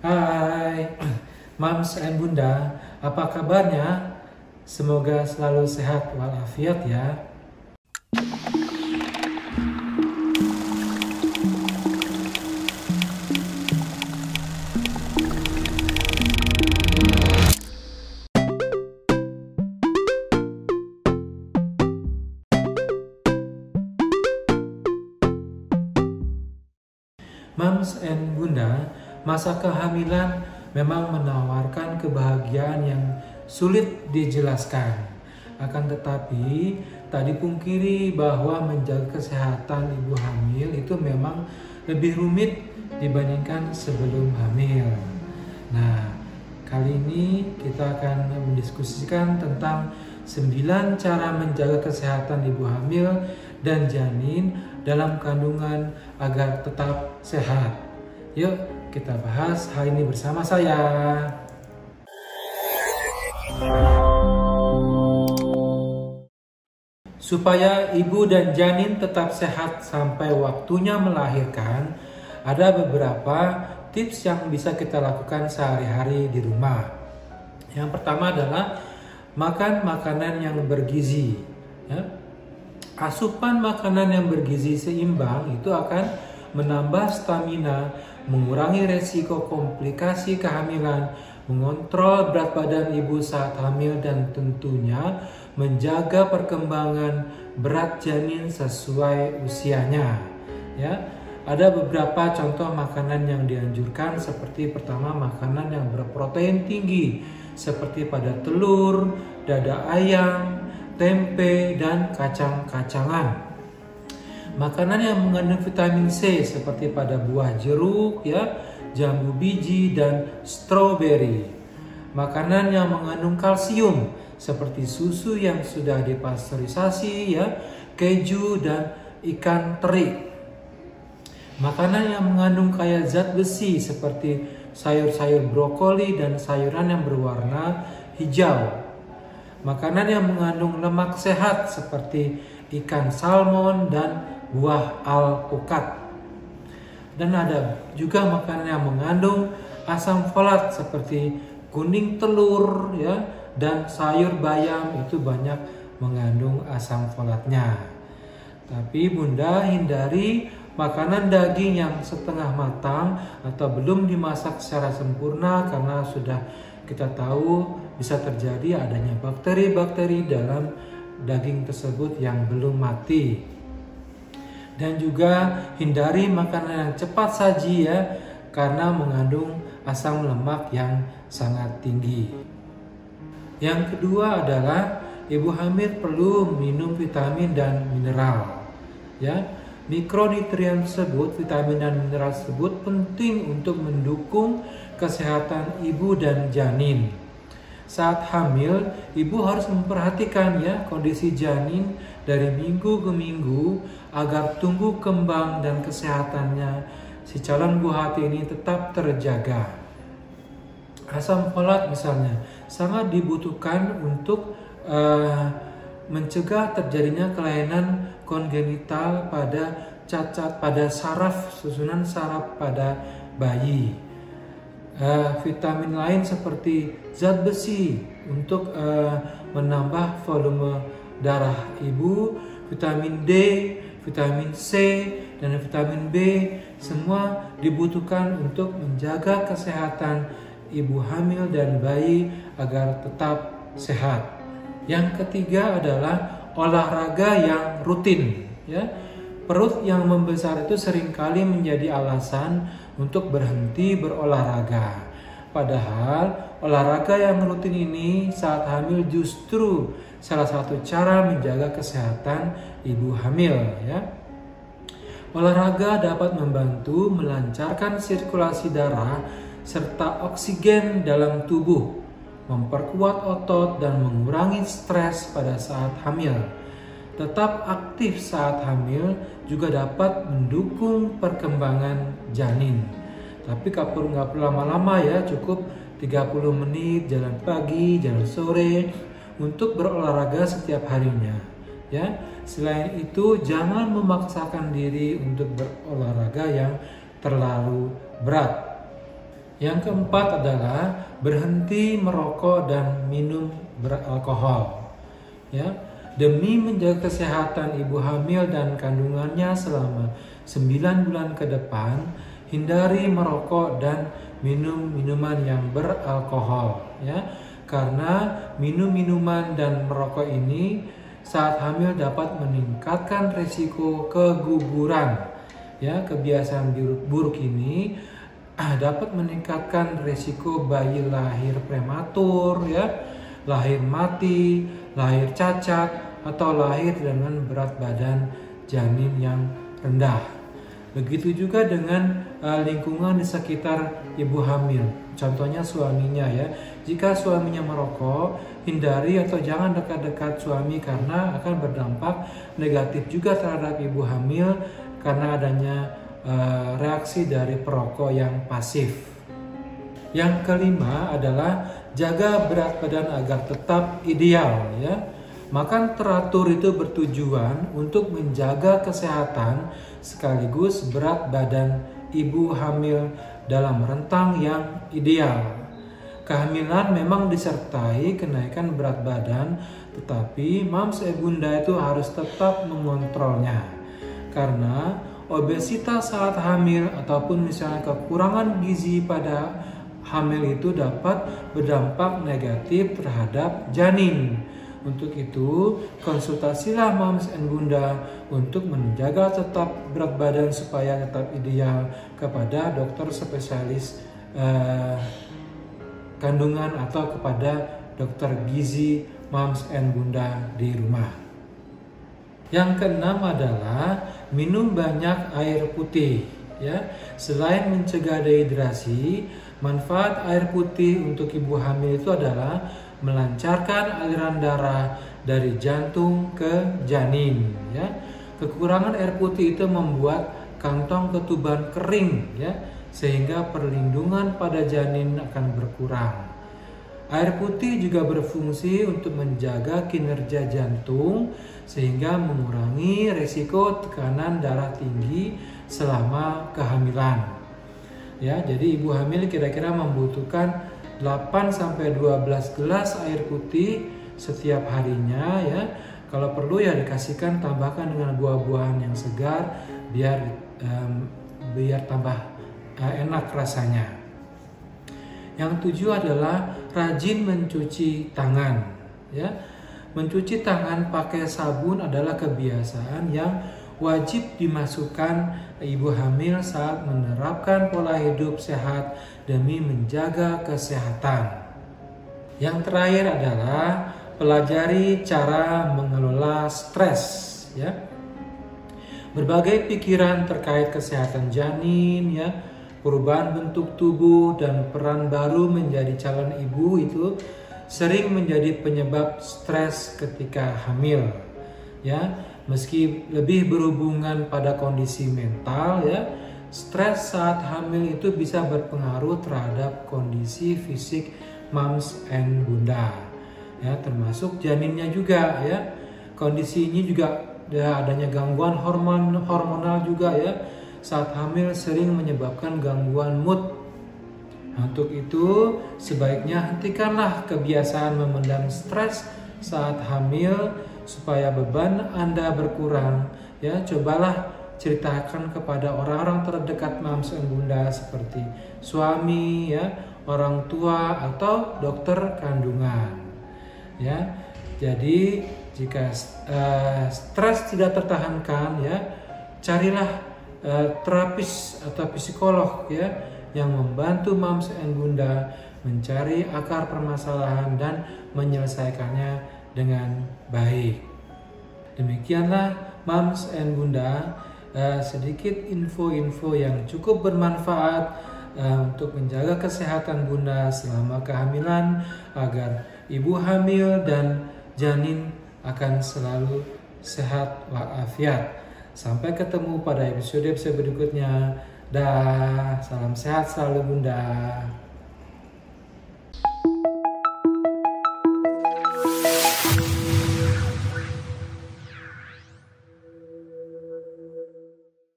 Hai, Mams and Bunda, apa kabarnya? Semoga selalu sehat walafiat ya. Mams and Bunda, masa kehamilan memang menawarkan kebahagiaan yang sulit dijelaskan. Akan tetapi, tak dipungkiri bahwa menjaga kesehatan ibu hamil itu memang lebih rumit dibandingkan sebelum hamil. Nah, kali ini kita akan mendiskusikan tentang 9 cara menjaga kesehatan ibu hamil dan janin dalam kandungan agar tetap sehat. Yuk kita bahas hal ini bersama saya. Supaya ibu dan janin tetap sehat sampai waktunya melahirkan, ada beberapa tips yang bisa kita lakukan sehari-hari di rumah. Yang pertama adalah makan makanan yang bergizi. Asupan makanan yang bergizi seimbang itu akan menambah stamina, mengurangi resiko komplikasi kehamilan, mengontrol berat badan ibu saat hamil, dan tentunya menjaga perkembangan berat janin sesuai usianya. Ada beberapa contoh makanan yang dianjurkan, seperti pertama makanan yang berprotein tinggi seperti pada telur, dada ayam, tempe, dan kacang-kacangan. Makanan yang mengandung vitamin C seperti pada buah jeruk, jambu biji, dan stroberi. Makanan yang mengandung kalsium seperti susu yang sudah dipasteurisasi, keju, dan ikan teri. Makanan yang mengandung kaya zat besi seperti sayur-sayur brokoli dan sayuran yang berwarna hijau. Makanan yang mengandung lemak sehat seperti ikan salmon dan buah alpukat. Dan ada juga makanan yang mengandung asam folat seperti kuning telur, dan sayur bayam, itu banyak mengandung asam folatnya. Tapi Bunda hindari makanan daging yang setengah matang atau belum dimasak secara sempurna, karena sudah kita tahu bisa terjadi adanya bakteri-bakteri dalam daging tersebut yang belum mati. Dan juga hindari makanan yang cepat saji, karena mengandung asam lemak yang sangat tinggi. Yang kedua adalah ibu hamil perlu minum vitamin dan mineral. Mikronutrien tersebut, vitamin dan mineral tersebut penting untuk mendukung kesehatan ibu dan janin. Saat hamil, ibu harus memperhatikan kondisi janin dari minggu ke minggu agar tumbuh kembang dan kesehatannya si calon buah hati ini tetap terjaga. Asam folat misalnya sangat dibutuhkan untuk mencegah terjadinya kelainan kongenital pada cacat pada saraf, susunan saraf pada bayi. Vitamin lain seperti zat besi untuk menambah volume darah ibu, vitamin D, vitamin C, dan vitamin B semua dibutuhkan untuk menjaga kesehatan ibu hamil dan bayi agar tetap sehat. Yang ketiga adalah olahraga yang rutin. Perut yang membesar itu seringkali menjadi alasan untuk berhenti berolahraga. Padahal olahraga yang rutin ini saat hamil justru salah satu cara menjaga kesehatan ibu hamil. Olahraga dapat membantu melancarkan sirkulasi darah serta oksigen dalam tubuh, memperkuat otot, dan mengurangi stres pada saat hamil. Tetap aktif saat hamil juga dapat mendukung perkembangan janin. Tapi nggak perlu lama-lama, cukup 30 menit jalan pagi, jalan sore untuk berolahraga setiap harinya. Selain itu, jangan memaksakan diri untuk berolahraga yang terlalu berat. Yang keempat adalah berhenti merokok dan minum beralkohol. Ya, demi menjaga kesehatan ibu hamil dan kandungannya selama 9 bulan ke depan, hindari merokok dan minum minuman yang beralkohol. Ya, karena minum minuman dan merokok ini saat hamil dapat meningkatkan risiko keguguran. Ya, kebiasaan buruk ini dapat meningkatkan risiko bayi lahir prematur, ya, lahir mati, lahir cacat, atau lahir dengan berat badan janin yang rendah. Begitu juga dengan lingkungan di sekitar ibu hamil. Contohnya suaminya, ya. Jika suaminya merokok, hindari atau jangan dekat-dekat suami karena akan berdampak negatif juga terhadap ibu hamil karena adanya reaksi dari perokok yang pasif. Yang kelima adalah jaga berat badan agar tetap ideal, ya. Makan teratur itu bertujuan untuk menjaga kesehatan sekaligus berat badan ibu hamil dalam rentang yang ideal. Kehamilan memang disertai kenaikan berat badan, tetapi mams bunda itu harus tetap mengontrolnya. Karena obesitas saat hamil ataupun misalnya kekurangan gizi pada hamil itu dapat berdampak negatif terhadap janin. Untuk itu, konsultasilah mams and bunda untuk menjaga tetap berat badan supaya tetap ideal kepada dokter spesialis kandungan atau kepada dokter gizi mams and bunda di rumah. Yang keenam adalah minum banyak air putih, ya. Selain mencegah dehidrasi, manfaat air putih untuk ibu hamil itu adalah melancarkan aliran darah dari jantung ke janin, ya. Kekurangan air putih itu membuat kantong ketuban kering, ya, sehingga perlindungan pada janin akan berkurang. Air putih juga berfungsi untuk menjaga kinerja jantung sehingga mengurangi risiko tekanan darah tinggi selama kehamilan. Ya, jadi ibu hamil kira-kira membutuhkan 8-12 gelas air putih setiap harinya, ya. Kalau perlu ya dikasihkan tambahkan dengan buah-buahan yang segar biar tambah enak rasanya. Yang tujuh adalah rajin mencuci tangan, ya. Mencuci tangan pakai sabun adalah kebiasaan yang wajib dimasukkan ibu hamil saat menerapkan pola hidup sehat demi menjaga kesehatan. Yang terakhir adalah pelajari cara mengelola stres, ya. Berbagai pikiran terkait kesehatan janin, ya, perubahan bentuk tubuh dan peran baru menjadi calon ibu itu sering menjadi penyebab stres ketika hamil, ya. Meski lebih berhubungan pada kondisi mental, ya, stres saat hamil itu bisa berpengaruh terhadap kondisi fisik mams and bunda, ya, termasuk janinnya juga, ya. Kondisi ini juga adanya gangguan hormonal juga, ya. Saat hamil sering menyebabkan gangguan mood. Untuk itu sebaiknya hentikanlah kebiasaan memendam stres saat hamil supaya beban Anda berkurang, ya. Cobalah ceritakan kepada orang-orang terdekat mams dan bunda seperti suami, ya, orang tua atau dokter kandungan, ya. Jadi jika stres tidak tertahankan, ya, carilah terapis atau psikolog, ya, yang membantu mams and bunda mencari akar permasalahan dan menyelesaikannya dengan baik. Demikianlah mams and bunda, sedikit info-info yang cukup bermanfaat untuk menjaga kesehatan bunda selama kehamilan agar ibu hamil dan janin akan selalu sehat walafiat. Sampai ketemu pada episode berikutnya. Dah, salam sehat selalu bunda.